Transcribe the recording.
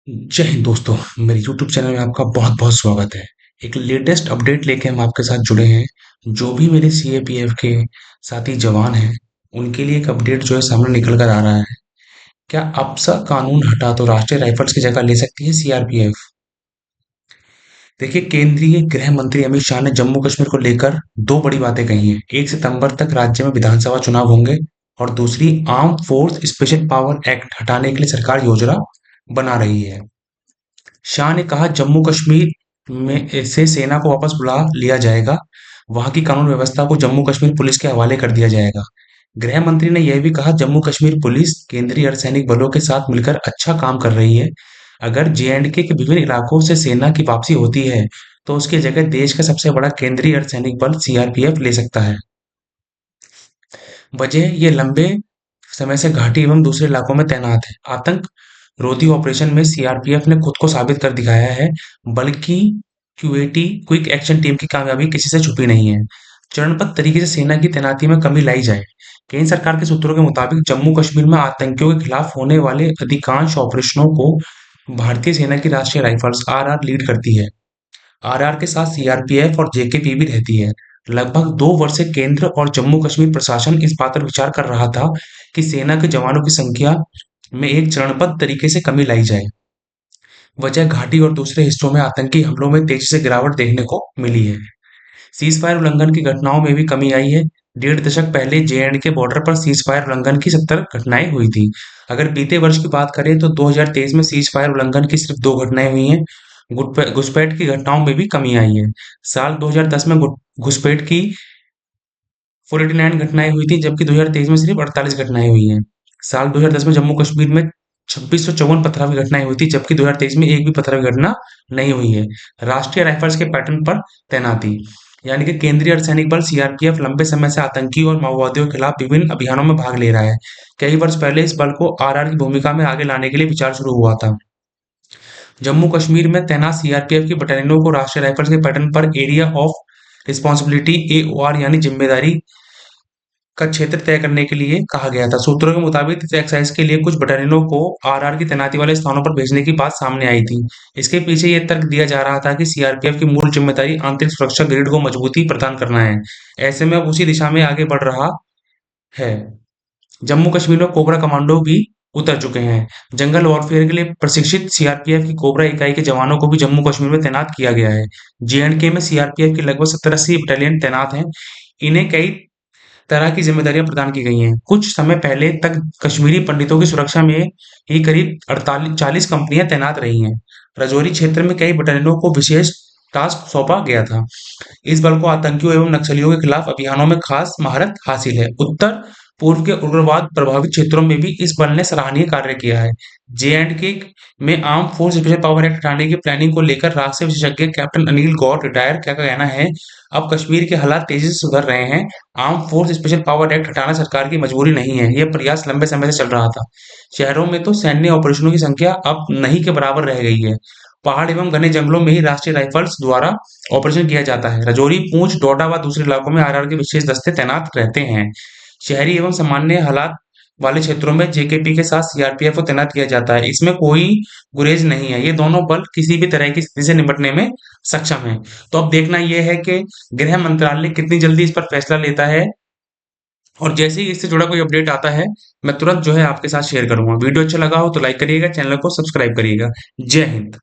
जय हिंद दोस्तों। मेरे YouTube चैनल में आपका बहुत बहुत स्वागत है। एक लेटेस्ट अपडेट लेके हम आपके साथ जुड़े हैं। जो भी मेरे सीएपीएफ के साथी जवान हैं उनके लिए एक अपडेट जो है सामने निकल कर आ रहा है। क्या अब सा कानून हटा तो राष्ट्रीय राइफल्स की जगह ले सकती है सीआरपीएफ? देखिए, केंद्रीय गृह मंत्री अमित शाह ने जम्मू कश्मीर को लेकर दो बड़ी बातें कही हैं। 1 सितंबर तक राज्य में विधानसभा चुनाव होंगे और दूसरी, arm force special power act हटाने के लिए सरकार योजना बना रही है। शाह ने कहा, जम्मू कश्मीर में से सेना को वापस बुला लिया जाएगा। वहां की कानून व्यवस्था को जम्मू कश्मीर पुलिस के हवाले कर दिया जाएगा। गृह मंत्री ने यह भी कहा, जम्मू कश्मीर पुलिस केंद्रीय अर्धसैनिक बलों के साथ मिलकर अच्छा काम कर रही है। अगर जेएंडके के विभिन्न इलाकों से सेना की वापसी होती है तो उसकी जगह देश का सबसे बड़ा केंद्रीय अर्धसैनिक बल सीआरपीएफ ले सकता है। वजह ये लंबे समय से घाटी एवं दूसरे इलाकों में तैनात है। आतंक रोधी ऑपरेशन में सीआरपीएफ ने खुद को साबित कर दिखाया है। बल्कि क्यूएटी क्विक एक्शन टीम की कामयाबी किसी से छुपी नहीं है। चरणबद्ध तरीके से सेना की तैनाती में कमी लाई जाए। केंद्र सरकार के सूत्रों के मुताबिक जम्मू कश्मीर में आतंकियों के खिलाफ होने वाले अधिकांश ऑपरेशनों को भारतीय सेना की राष्ट्रीय राइफल्स आरआर लीड करती है। आरआर के साथ सीआरपीएफ और जेकेपी भी रहती है। लगभग 2 वर्ष से केंद्र और जम्मू कश्मीर प्रशासन इस बात पर विचार कर रहा था कि सेना के जवानों की संख्या में एक चरणबद्ध तरीके से कमी लाई जाए। वजह घाटी और दूसरे हिस्सों में आतंकी हमलों में तेजी से गिरावट देखने को मिली है। सीज फायर उल्लंघन की घटनाओं में भी कमी आई है। 1.5 दशक पहले जेएंडके बॉर्डर पर सीज फायर उल्लंघन की 70 घटनाएं हुई थी। अगर बीते वर्ष की बात करें तो 2023 में सीज फायर उल्लंघन की सिर्फ 2 घटनाएं हुई हैं। घुसपैठ की घटनाओं में भी कमी आई है। साल 2010 में घुसपैठ की 489 घटनाएं हुई थी, जबकि 2023 में सिर्फ 48 घटनाएं हुई हैं। साल 2010 में जम्मू कश्मीर में 2654 पथराव की घटनाएं हुई थी, जबकि 2023 में एक भी पथराव की घटना नहीं हुई है। राष्ट्रीय राइफल्स के पैटर्न पर तैनाती, यानी कि केंद्रीय अर्धसैनिक बल सीआरपीएफ लंबे समय से आतंकी और माओवादियों के खिलाफ विभिन्न अभियानों में भाग ले रहा है। कई वर्ष पहले इस बल को आरआर की भूमिका में आगे लाने के लिए विचार शुरू हुआ था। जम्मू कश्मीर में तैनात सीआरपीएफ की बटालियनों को राष्ट्रीय राइफल्स के पैटर्न पर एरिया ऑफ रिस्पॉन्सिबिलिटी एओआर यानी जिम्मेदारी का क्षेत्र तय करने के लिए कहा गया था। सूत्रों के मुताबिक इस एक्सरसाइज के लिए कुछ बटालियनों को आरआर की तैनाती वाले स्थानों पर भेजने की बात सामने आई थी। इसके पीछे यह तर्क दिया जा रहा था कि सीआरपीएफ की मूल जिम्मेदारी आंतरिक सुरक्षा ग्रिड को मजबूती प्रदान करना है। ऐसे में अब उसी दिशा में आगे बढ़ रहा है। जम्मू कश्मीर में कोबरा कमांडो भी उतर चुके हैं। जंगल वॉरफेयर के लिए प्रशिक्षित सीआरपीएफ की कोबरा इकाई के जवानों को भी जम्मू कश्मीर में तैनात किया गया है। जेएंडके में सीआरपीएफ की लगभग 70-80 बटालियन तैनात हैं। इन्हें कई तरह की जिम्मेदारियां प्रदान की गई हैं। कुछ समय पहले तक कश्मीरी पंडितों की सुरक्षा में ही करीब 48-40 कंपनियां तैनात रही हैं। राजौरी क्षेत्र में कई बटालियनों को विशेष टास्क सौंपा गया था। इस बल को आतंकियों एवं नक्सलियों के खिलाफ अभियानों में खास महारत हासिल है। उत्तर पूर्व के उग्रवाद प्रभावित क्षेत्रों में भी इस बल ने सराहनीय कार्य किया है। जे एंड के में arm force special power act हटाने की प्लानिंग को लेकर राष्ट्रीय विशेषज्ञ कैप्टन अनिल गौर रिटायर क्या कहना है। अब कश्मीर के हालात तेजी से सुधर रहे हैं। Arm force special power act हटाना सरकार की मजबूरी नहीं है, यह प्रयास लंबे समय से चल रहा था। शहरों में तो सैन्य ऑपरेशनों की संख्या अब नहीं के बराबर रह गई है। पहाड़ एवं घने जंगलों में ही राष्ट्रीय राइफल्स द्वारा ऑपरेशन किया जाता है। राजौरी, पूंछ, डोडा व दूसरे इलाकों में आरआर के विशेष दस्ते तैनात रहते हैं। शहरी एवं सामान्य हालात वाले क्षेत्रों में जेकेपी के साथ सीआरपीएफ को तैनात किया जाता है। इसमें कोई गुरेज नहीं है। ये दोनों बल किसी भी तरह की स्थिति से निपटने में सक्षम है। तो अब देखना यह है कि गृह मंत्रालय कितनी जल्दी इस पर फैसला लेता है, और जैसे ही इससे जुड़ा कोई अपडेट आता है मैं तुरंत जो है आपके साथ शेयर करूंगा। वीडियो अच्छा लगा हो तो लाइक करिएगा, चैनल को सब्सक्राइब करिएगा। जय हिंद।